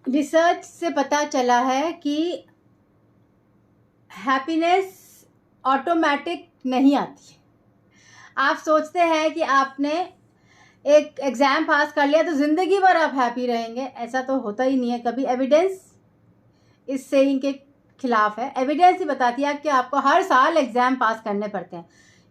Research से पता चला है कि हैप्पीनेस ऑटोमेटिक नहीं आती है। आप सोचते हैं कि आपने एक एग्ज़ाम पास कर लिया तो ज़िंदगी भर आप हैप्पी रहेंगे, ऐसा तो होता ही नहीं है कभी। एविडेंस इस सेइंग के खिलाफ है। एविडेंस ही बताती है कि आपको हर साल एग्ज़ाम पास करने पड़ते हैं।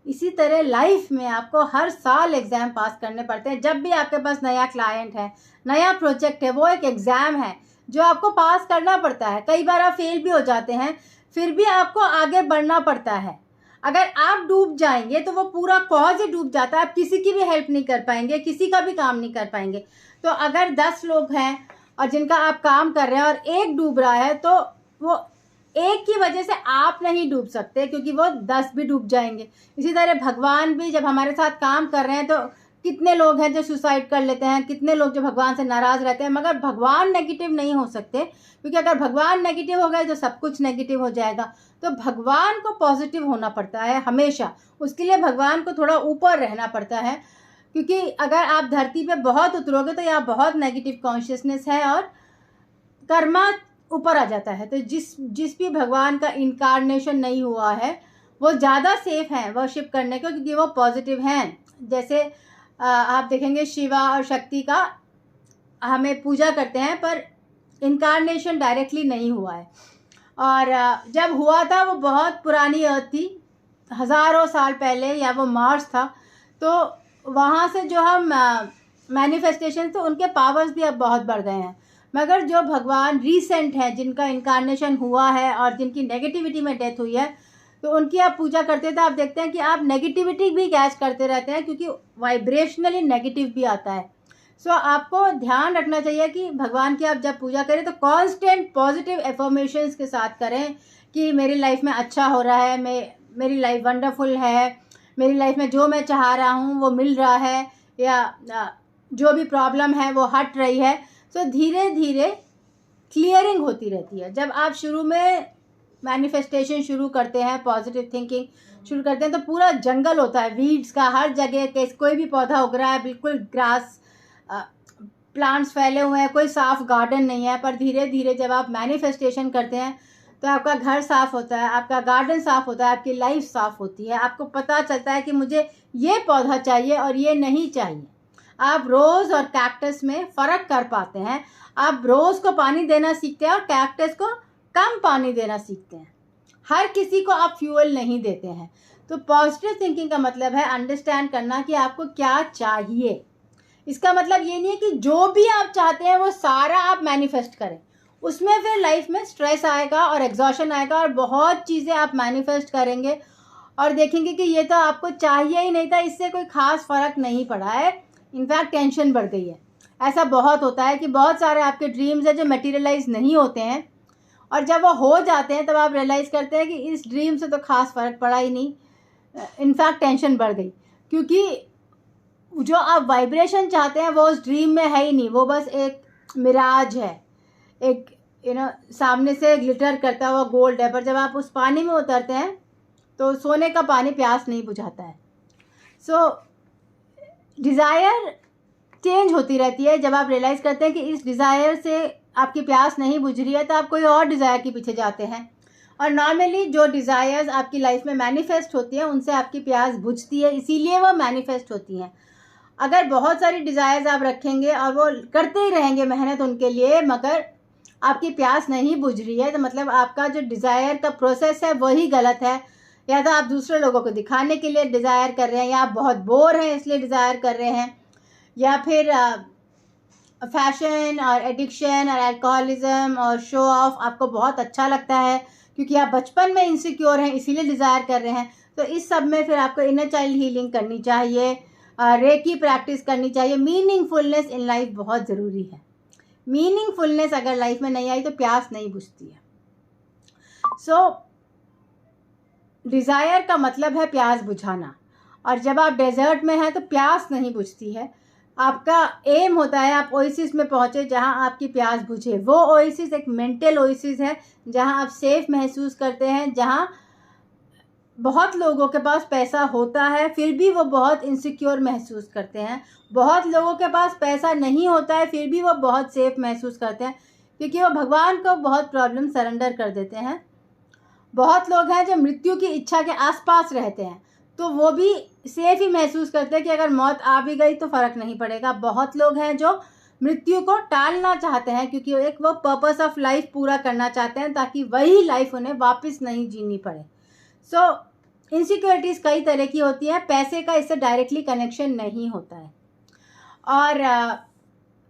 इसी तरह लाइफ में आपको हर साल एग्ज़ाम पास करने पड़ते हैं। जब भी आपके पास नया क्लाइंट है, नया प्रोजेक्ट है, वो एक एग्ज़ाम है जो आपको पास करना पड़ता है। कई बार आप फेल भी हो जाते हैं, फिर भी आपको आगे बढ़ना पड़ता है। अगर आप डूब जाएंगे तो वो पूरा कॉज ही डूब जाता है। आप किसी की भी हेल्प नहीं कर पाएंगे, किसी का भी काम नहीं कर पाएंगे। तो अगर 10 लोग हैं और जिनका आप काम कर रहे हैं और एक डूब रहा है, तो वो एक की वजह से आप नहीं डूब सकते, क्योंकि वो 10 भी डूब जाएंगे। इसी तरह भगवान भी जब हमारे साथ काम कर रहे हैं तो कितने लोग हैं जो सुसाइड कर लेते हैं, कितने लोग जो भगवान से नाराज़ रहते हैं, मगर भगवान नेगेटिव नहीं हो सकते, क्योंकि अगर भगवान नेगेटिव हो गए तो सब कुछ नेगेटिव हो जाएगा। तो भगवान को पॉजिटिव होना पड़ता है हमेशा। उसके लिए भगवान को थोड़ा ऊपर रहना पड़ता है, क्योंकि अगर आप धरती पे बहुत उतरोगे तो यहाँ बहुत नेगेटिव कॉन्शियसनेस है और कर्मा ऊपर आ जाता है। तो जिस भी भगवान का इनकारनेशन नहीं हुआ है वो ज़्यादा सेफ हैं वर्शिप करने को, क्योंकि वो पॉजिटिव हैं। जैसे आप देखेंगे शिवा और शक्ति का हमें पूजा करते हैं, पर इनकारनेशन डायरेक्टली नहीं हुआ है। और जब हुआ था वो बहुत पुरानी अर्थ थी, हज़ारों साल पहले, या वो मार्स था। तो वहाँ से जो हम मैनिफेस्टेशन थे उनके पावर्स भी अब बहुत बढ़ गए हैं। मगर जो भगवान रीसेंट हैं, जिनका इनकारनेशन हुआ है और जिनकी नेगेटिविटी में डेथ हुई है, तो उनकी आप पूजा करते थे। आप देखते हैं कि आप नेगेटिविटी भी कैच करते रहते हैं, क्योंकि वाइब्रेशनली नेगेटिव भी आता है। सो आपको ध्यान रखना चाहिए कि भगवान की आप जब पूजा करें तो कांस्टेंट पॉजिटिव एफर्मेशंस के साथ करें कि मेरी लाइफ में अच्छा हो रहा है, मेरी लाइफ वंडरफुल है, मेरी लाइफ में जो मैं चाह रहा हूँ वो मिल रहा है, या जो भी प्रॉब्लम है वो हट रही है। सो धीरे धीरे क्लियरिंग होती रहती है। जब आप शुरू में मैनिफेस्टेशन शुरू करते हैं, पॉजिटिव थिंकिंग शुरू करते हैं, तो पूरा जंगल होता है वीड्स का, हर जगह कोई भी पौधा उग रहा है, बिल्कुल ग्रास प्लांट्स फैले हुए हैं, कोई साफ गार्डन नहीं है। पर धीरे धीरे जब आप मैनिफेस्टेशन करते हैं तो आपका घर साफ होता है, आपका गार्डन साफ होता है, आपकी लाइफ साफ होती है। आपको पता चलता है कि मुझे ये पौधा चाहिए और ये नहीं चाहिए। आप रोज़ और कैक्टस में फ़र्क कर पाते हैं। आप रोज़ को पानी देना सीखते हैं और कैक्टस को कम पानी देना सीखते हैं। हर किसी को आप फ्यूल नहीं देते हैं। तो पॉजिटिव थिंकिंग का मतलब है अंडरस्टैंड करना कि आपको क्या चाहिए। इसका मतलब ये नहीं है कि जो भी आप चाहते हैं वो सारा आप मैनिफेस्ट करें। उसमें फिर लाइफ में स्ट्रेस आएगा और एग्जॉशन आएगा और बहुत चीज़ें आप मैनिफेस्ट करेंगे और देखेंगे कि ये तो आपको चाहिए ही नहीं था, इससे कोई ख़ास फ़र्क नहीं पड़ा है, इनफैक्ट टेंशन बढ़ गई है। ऐसा बहुत होता है कि बहुत सारे आपके ड्रीम्स हैं जो मटेरियलाइज नहीं होते हैं, और जब वो हो जाते हैं तब आप रियलाइज़ करते हैं कि इस ड्रीम से तो ख़ास फ़र्क पड़ा ही नहीं, इनफैक्ट टेंशन बढ़ गई। क्योंकि जो आप वाइब्रेशन चाहते हैं वो उस ड्रीम में है ही नहीं, वो बस एक मिराज है, एक सामने से ग्लिटर करता हुआ गोल्ड है। पर जब आप उस पानी में उतरते हैं तो सोने का पानी प्यास नहीं बुझाता है। सो डिज़ायर चेंज होती रहती है। जब आप रियलाइज़ करते हैं कि इस डिज़ायर से आपकी प्यास नहीं बुझ रही है तो आप कोई और डिज़ायर के पीछे जाते हैं। और नॉर्मली जो डिज़ायर्स आपकी लाइफ में मैनिफेस्ट होती हैं उनसे आपकी प्यास बुझती है, इसीलिए वो मैनिफेस्ट होती हैं। अगर बहुत सारी डिज़ायर्स आप रखेंगे और वो करते ही रहेंगे मेहनत उनके लिए, मगर आपकी प्यास नहीं बुझ रही है, तो मतलब आपका जो डिज़ायर का प्रोसेस है वही गलत है। या तो आप दूसरे लोगों को दिखाने के लिए डिज़ायर कर रहे हैं, या आप बहुत बोर हैं इसलिए डिज़ायर कर रहे हैं, या फिर फैशन और एडिक्शन और अल्कोहलिज्म और शो ऑफ आपको बहुत अच्छा लगता है क्योंकि आप बचपन में इनसिक्योर हैं इसीलिए डिज़ायर कर रहे हैं। तो इस सब में फिर आपको इनर चाइल्ड हीलिंग करनी चाहिए, रेकी प्रैक्टिस करनी चाहिए। मीनिंगफुलनेस इन लाइफ बहुत ज़रूरी है। मीनिंगफुलनेस अगर लाइफ में नहीं आई तो प्यास नहीं बुझती है। सो डिज़ायर का मतलब है प्यास बुझाना, और जब आप डेजर्ट में हैं तो प्यास नहीं बुझती है। आपका एम होता है आप ओएसिस में पहुँचे जहाँ आपकी प्यास बुझे। वो ओएसिस एक मेंटल ओएसिस है जहाँ आप सेफ महसूस करते हैं, जहाँ बहुत लोगों के पास पैसा होता है फिर भी वो बहुत इनसिक्योर महसूस करते हैं। बहुत लोगों के पास पैसा नहीं होता है फिर भी वो बहुत सेफ महसूस करते हैं, क्योंकि वो भगवान को बहुत प्रॉब्लम सरेंडर कर देते हैं। बहुत लोग हैं जो मृत्यु की इच्छा के आसपास रहते हैं, तो वो भी सेफ ही महसूस करते हैं कि अगर मौत आ भी गई तो फ़र्क नहीं पड़ेगा। बहुत लोग हैं जो मृत्यु को टालना चाहते हैं, क्योंकि एक वो पर्पस ऑफ लाइफ पूरा करना चाहते हैं ताकि वही लाइफ उन्हें वापस नहीं जीनी पड़े। सो इनसिक्योरिटीज़ कई तरह की होती हैं, पैसे का इससे डायरेक्टली कनेक्शन नहीं होता है। और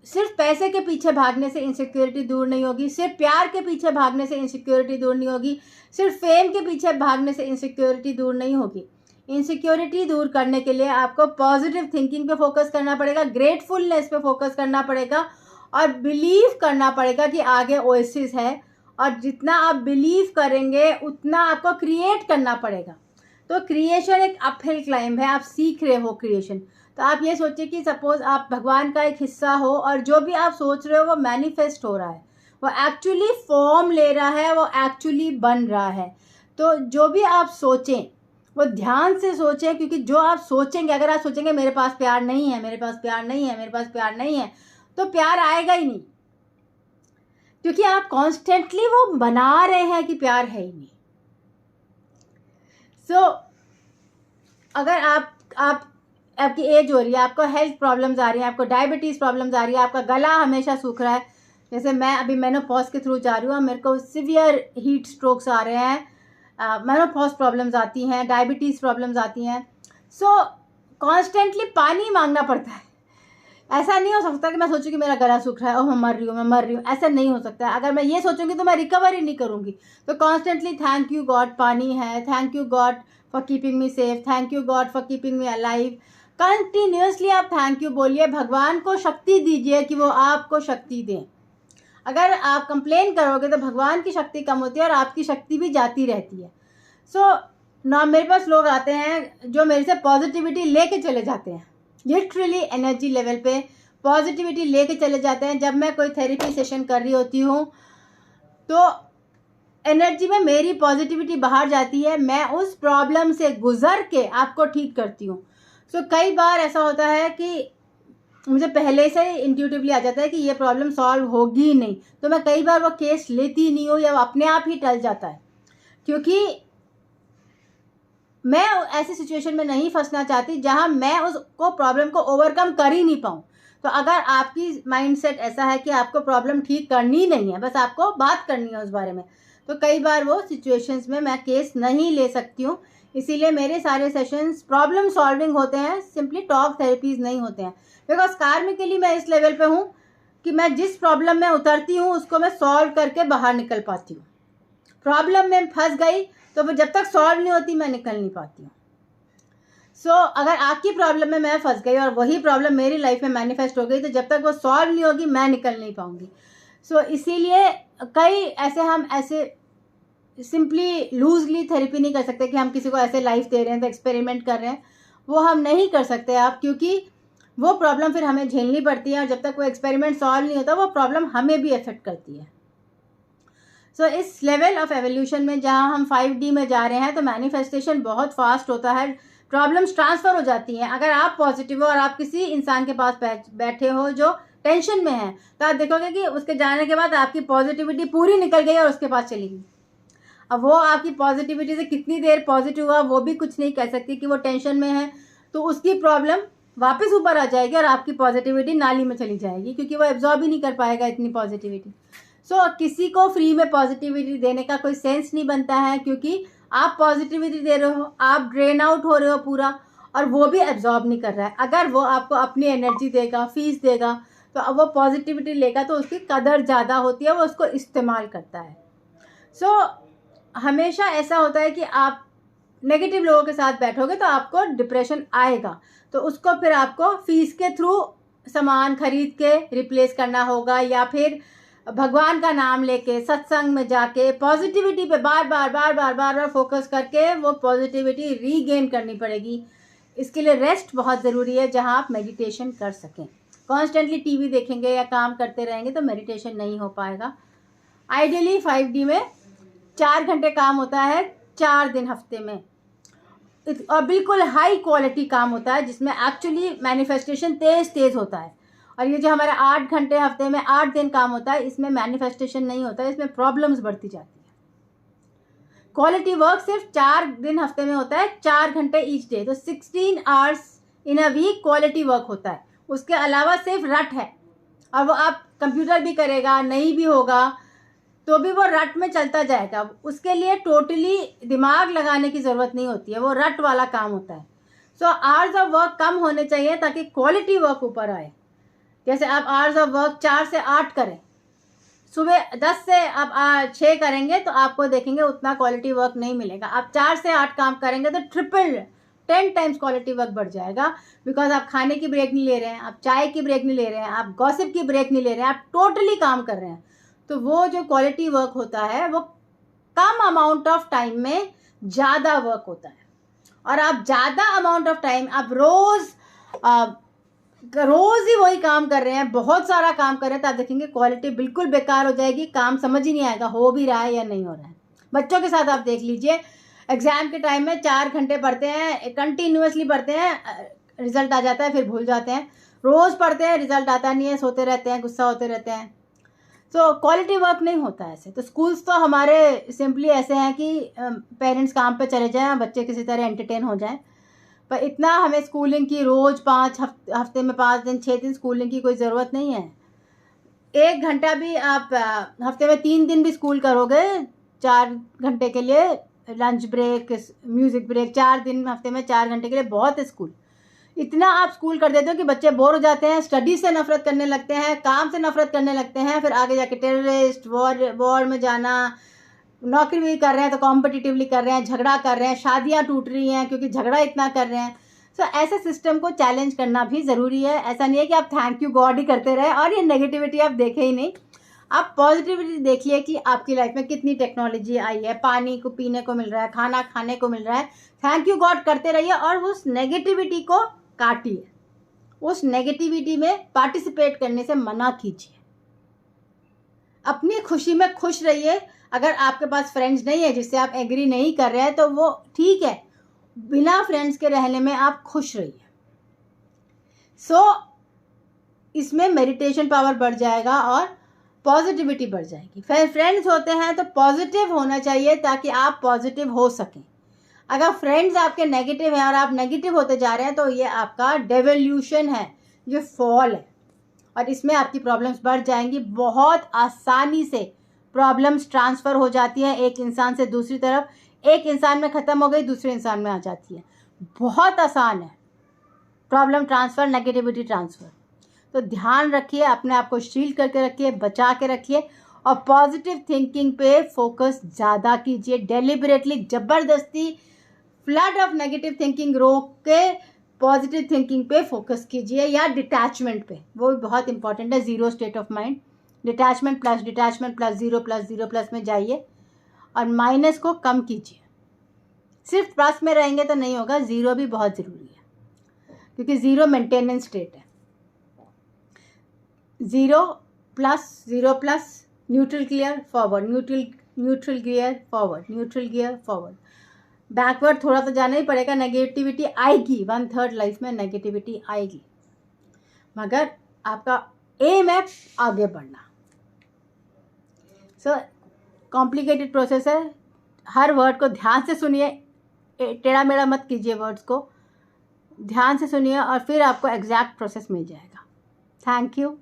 सिर्फ पैसे के पीछे भागने से इनसिक्योरिटी दूर नहीं होगी, सिर्फ प्यार के पीछे भागने से इनसिक्योरिटी दूर नहीं होगी, सिर्फ फेम के पीछे भागने से इनसिक्योरिटी दूर नहीं होगी। इनसिक्योरिटी दूर करने के लिए आपको पॉजिटिव थिंकिंग पे फोकस करना पड़ेगा, ग्रेटफुलनेस पे फोकस करना पड़ेगा और बिलीव करना पड़ेगा कि आगे ओएसिस है। और जितना आप बिलीव करेंगे उतना आपको क्रिएट करना पड़ेगा। तो क्रिएशन एक अपहिल क्लाइंब है, आप सीख रहे हो क्रिएशन। तो आप ये सोचिए कि सपोज आप भगवान का एक हिस्सा हो और जो भी आप सोच रहे हो वो मैनिफेस्ट हो रहा है, वो एक्चुअली फॉर्म ले रहा है, वो एक्चुअली बन रहा है। तो जो भी आप सोचें वो ध्यान से सोचें, क्योंकि जो आप सोचेंगे, अगर आप सोचेंगे मेरे पास प्यार नहीं है, मेरे पास प्यार नहीं है, मेरे पास प्यार नहीं है, तो प्यार आएगा ही नहीं, क्योंकि आप कॉन्स्टेंटली वो बना रहे हैं कि प्यार है ही नहीं। सो अगर आपकी एज हो रही है, आपको हेल्थ प्रॉब्लम्स आ रही हैं, आपको डायबिटीज़ प्रॉब्लम्स आ रही है, आपका गला हमेशा सूख रहा है, जैसे मैं अभी मेनोपॉज के थ्रू जा रही हूँ, मेरे को सीवियर हीट स्ट्रोक्स आ रहे हैं, मेनोपॉज प्रॉब्लम्स आती हैं, डायबिटीज़ प्रॉब्लम्स आती हैं। सो कॉन्स्टेंटली पानी मांगना पड़ता है। ऐसा नहीं हो सकता कि मैं सोचूं कि मेरा गला सूख रहा है और मैं मर रही हूँ, ऐसा नहीं हो सकता है। अगर मैं ये सोचूंगी तो मैं रिकवर ही नहीं करूँगी। तो कॉन्स्टेंटली थैंक यू गॉड पानी है, thank you God for keeping me safe, thank you God for keeping me alive. Continuously आप थैंक यू बोलिए, भगवान को शक्ति दीजिए कि वो आपको शक्ति दें। अगर आप कंप्लेन करोगे तो भगवान की शक्ति कम होती है और आपकी शक्ति भी जाती रहती है। सो ना मेरे पास लोग आते हैं जो मेरे से पॉजिटिविटी लेके चले जाते हैं, लिटरली एनर्जी लेवल पे पॉजिटिविटी लेके चले जाते हैं। जब मैं कोई थेरेपी सेशन कर रही होती हूँ तो एनर्जी में मेरी पॉजिटिविटी बाहर जाती है, मैं उस प्रॉब्लम से गुजर के आपको ठीक करती हूँ। सो कई बार ऐसा होता है कि मुझे पहले से ही इंट्यूटिवली आ जाता है कि ये प्रॉब्लम सॉल्व होगी ही नहीं, तो मैं कई बार वो केस लेती नहीं हूँ या वो अपने आप ही टल जाता है, क्योंकि मैं ऐसी सिचुएशन में नहीं फंसना चाहती जहां मैं उसको प्रॉब्लम को ओवरकम कर ही नहीं पाऊँ। तो अगर आपकी माइंडसेट ऐसा है कि आपको प्रॉब्लम ठीक करनी नहीं है, बस आपको बात करनी है उस बारे में, तो कई बार वो सिचुएशंस में मैं केस नहीं ले सकती हूँ। इसीलिए मेरे सारे सेशंस प्रॉब्लम सॉल्विंग होते हैं, सिंपली टॉक थेरेपीज नहीं होते हैं। बिकॉज कार्मिकली मैं इस लेवल पे हूँ कि मैं जिस प्रॉब्लम में उतरती हूँ उसको मैं सॉल्व करके बाहर निकल पाती हूँ। प्रॉब्लम में फंस गई तो वो जब तक सॉल्व नहीं होती मैं निकल नहीं पाती हूँ। सो अगर आपकी प्रॉब्लम में मैं फंस गई और वही प्रॉब्लम मेरी लाइफ में मैनिफेस्ट हो गई तो जब तक वो सॉल्व नहीं होगी मैं निकल नहीं पाऊंगी। सो इसीलिए हम ऐसे सिंपली लूजली थेरेपी नहीं कर सकते कि हम किसी को ऐसे लाइफ दे रहे हैं तो एक्सपेरिमेंट कर रहे हैं, वो हम नहीं कर सकते आप, क्योंकि वो प्रॉब्लम फिर हमें झेलनी पड़ती है और जब तक वो एक्सपेरिमेंट सॉल्व नहीं होता वो प्रॉब्लम हमें भी अफेक्ट करती है। सो इस लेवल ऑफ एवोल्यूशन में जहाँ हम 5D में जा रहे हैं तो मैनिफेस्टेशन बहुत फास्ट होता है, प्रॉब्लम्स ट्रांसफ़र हो जाती हैं। अगर आप पॉजिटिव हो और आप किसी इंसान के पास बैठे हो जो टेंशन में है तो आप देखोगे कि उसके जाने के बाद आपकी पॉजिटिविटी पूरी निकल गई और उसके पास चली गई। अब वो आपकी पॉजिटिविटी से कितनी देर पॉजिटिव हुआ वो भी कुछ नहीं कह सकती कि वो टेंशन में है, तो उसकी प्रॉब्लम वापस ऊपर आ जाएगी और आपकी पॉजिटिविटी नाली में चली जाएगी, क्योंकि वो एब्जॉर्ब ही नहीं कर पाएगा इतनी पॉजिटिविटी। सो किसी को फ्री में पॉजिटिविटी देने का कोई सेंस नहीं बनता है, क्योंकि आप पॉजिटिविटी दे रहे हो, आप ड्रेन आउट हो रहे हो पूरा, और वो भी एब्जॉर्ब नहीं कर रहा है। अगर वो आपको अपनी एनर्जी देगा, फीस देगा, तो अब वो पॉजिटिविटी लेगा तो उसकी कदर ज़्यादा होती है, वो उसको इस्तेमाल करता है। सो हमेशा ऐसा होता है कि आप नेगेटिव लोगों के साथ बैठोगे तो आपको डिप्रेशन आएगा, तो उसको फिर आपको फीस के थ्रू सामान खरीद के रिप्लेस करना होगा, या फिर भगवान का नाम लेके सत्संग में जाके पॉजिटिविटी पे बार बार फोकस करके वो पॉजिटिविटी रीगेन करनी पड़ेगी। इसके लिए रेस्ट बहुत ज़रूरी है, जहां आप मेडिटेशन कर सकें। कॉन्स्टेंटली टीवी देखेंगे या काम करते रहेंगे तो मेडिटेशन नहीं हो पाएगा। आइडियली 5D में 4 घंटे काम होता है 4 दिन हफ्ते में, और बिल्कुल हाई क्वालिटी काम होता है जिसमें एक्चुअली मैनिफेस्टेशन तेज़ होता है, और ये जो हमारा 8 घंटे हफ्ते में 8 दिन काम होता है, इसमें मैनिफेस्टेशन नहीं होता है, इसमें प्रॉब्लम्स बढ़ती जाती है। क्वालिटी वर्क सिर्फ 4 दिन हफ्ते में होता है, 4 घंटे ईच डे, तो 16 hours in a week quality work होता है। उसके अलावा सिर्फ रट है, और वो आप कंप्यूटर भी करेगा, नहीं भी होगा तो भी वो रट में चलता जाएगा। उसके लिए टोटली दिमाग लगाने की ज़रूरत नहीं होती है, वो रट वाला काम होता है। सो आवर्स ऑफ वर्क कम होने चाहिए ताकि क्वालिटी वर्क ऊपर आए। जैसे आप आवर्स ऑफ वर्क 4 से 8 करें, सुबह 10 से आप 6 करेंगे तो आपको देखेंगे उतना क्वालिटी वर्क नहीं मिलेगा। आप 4 से 8 काम करेंगे तो ट्रिपल 10 टाइम्स क्वालिटी वर्क बढ़ जाएगा, बिकॉज आप खाने की ब्रेक नहीं ले रहे हैं, आप चाय की ब्रेक नहीं ले रहे हैं, आप गॉसिप की ब्रेक नहीं ले रहे हैं, आप टोटली काम कर रहे हैं। तो वो जो क्वालिटी वर्क होता है वो कम अमाउंट ऑफ टाइम में ज़्यादा वर्क होता है। और आप ज़्यादा अमाउंट ऑफ टाइम आप रोज़ ही वही काम कर रहे हैं, बहुत सारा काम कर रहे हैं, तो आप देखेंगे क्वालिटी बिल्कुल बेकार हो जाएगी, काम समझ ही नहीं आएगा हो भी रहा है या नहीं हो रहा है। बच्चों के साथ आप देख लीजिए, एग्ज़ाम के टाइम में 4 घंटे पढ़ते हैं, कंटिन्यूसली पढ़ते हैं, रिजल्ट आ जाता है, फिर भूल जाते हैं, रोज़ पढ़ते हैं, रिजल्ट आता नहीं है, सोते रहते हैं, गुस्सा होते रहते हैं। तो क्वालिटी वर्क नहीं होता ऐसे। तो स्कूल्स तो हमारे सिंपली ऐसे हैं कि पेरेंट्स काम पे चले जाएं, बच्चे किसी तरह एंटरटेन हो जाएं, पर इतना हमें स्कूलिंग की रोज़ 5 हफ्ते में 5 दिन 6 दिन स्कूलिंग की कोई ज़रूरत नहीं है। 1 घंटा भी आप हफ्ते में 3 दिन भी स्कूल करोगे 4 घंटे के लिए, लंच ब्रेक, म्यूज़िक ब्रेक, 4 दिन हफ्ते में 4 घंटे के लिए बहुत है स्कूल। इतना आप स्कूल कर देते हो कि बच्चे बोर हो जाते हैं, स्टडी से नफरत करने लगते हैं, काम से नफरत करने लगते हैं, फिर आगे जाके टेररिस्ट वॉर में जाना, नौकरी भी कर रहे हैं तो कॉम्पिटिटिवली कर रहे हैं, झगड़ा कर रहे हैं, शादियां टूट रही हैं क्योंकि झगड़ा इतना कर रहे हैं। सो ऐसे सिस्टम को चैलेंज करना भी ज़रूरी है। ऐसा नहीं है कि आप थैंक यू गॉड ही करते रहे और ये नेगेटिविटी आप देखे ही नहीं। आप पॉजिटिविटी देखिए कि आपकी लाइफ में कितनी टेक्नोलॉजी आई है, पानी को पीने को मिल रहा है, खाना खाने को मिल रहा है, थैंक यू गॉड करते रहिए और उस नेगेटिविटी को काटिए, उस नेगेटिविटी में पार्टिसिपेट करने से मना कीजिए, अपनी खुशी में खुश रहिए। अगर आपके पास फ्रेंड्स नहीं है जिससे आप एग्री नहीं कर रहे हैं तो वो ठीक है, बिना फ्रेंड्स के रहने में आप खुश रहिए। इसमें मेडिटेशन पावर बढ़ जाएगा और पॉजिटिविटी बढ़ जाएगी। फ्रेंड्स होते हैं तो पॉजिटिव होना चाहिए ताकि आप पॉजिटिव हो सकें। अगर फ्रेंड्स आपके नेगेटिव हैं और आप नेगेटिव होते जा रहे हैं तो ये आपका डेवोल्यूशन है, ये फॉल है, और इसमें आपकी प्रॉब्लम्स बढ़ जाएंगी। बहुत आसानी से प्रॉब्लम्स ट्रांसफ़र हो जाती हैं एक इंसान से दूसरी तरफ, एक इंसान में ख़त्म हो गई दूसरे इंसान में आ जाती है। बहुत आसान है प्रॉब्लम ट्रांसफ़र, नेगेटिविटी ट्रांसफ़र। तो ध्यान रखिए, अपने आप को शील्ड करके रखिए, बचा के रखिए और पॉजिटिव थिंकिंग पे फोकस ज़्यादा कीजिए। डेलिबरेटली, ज़बरदस्ती फ्लड ऑफ नेगेटिव थिंकिंग रोक के पॉजिटिव थिंकिंग पे फोकस कीजिए, या डिटैचमेंट पे, वो भी बहुत इंपॉर्टेंट है। Zero state of mind, detachment plus zero plus में जाइए और माइनस को कम कीजिए। सिर्फ प्लस में रहेंगे तो नहीं होगा, ज़ीरो भी बहुत ज़रूरी है क्योंकि ज़ीरो मेंटेनेंस स्टेट है। Zero plus neutral gear forward, neutral gear forward, neutral gear forward. Backward थोड़ा तो जाना ही पड़ेगा, नेगेटिविटी आएगी, 1/3 लाइफ में नेगेटिविटी आएगी, मगर आपका एम है आगे बढ़ना। कॉम्प्लिकेटेड प्रोसेस है, हर वर्ड को ध्यान से सुनिए, टेढ़ा मेढ़ा मत कीजिए, वर्ड्स को ध्यान से सुनिए और फिर आपको एग्जैक्ट प्रोसेस मिल जाएगा। Thank you.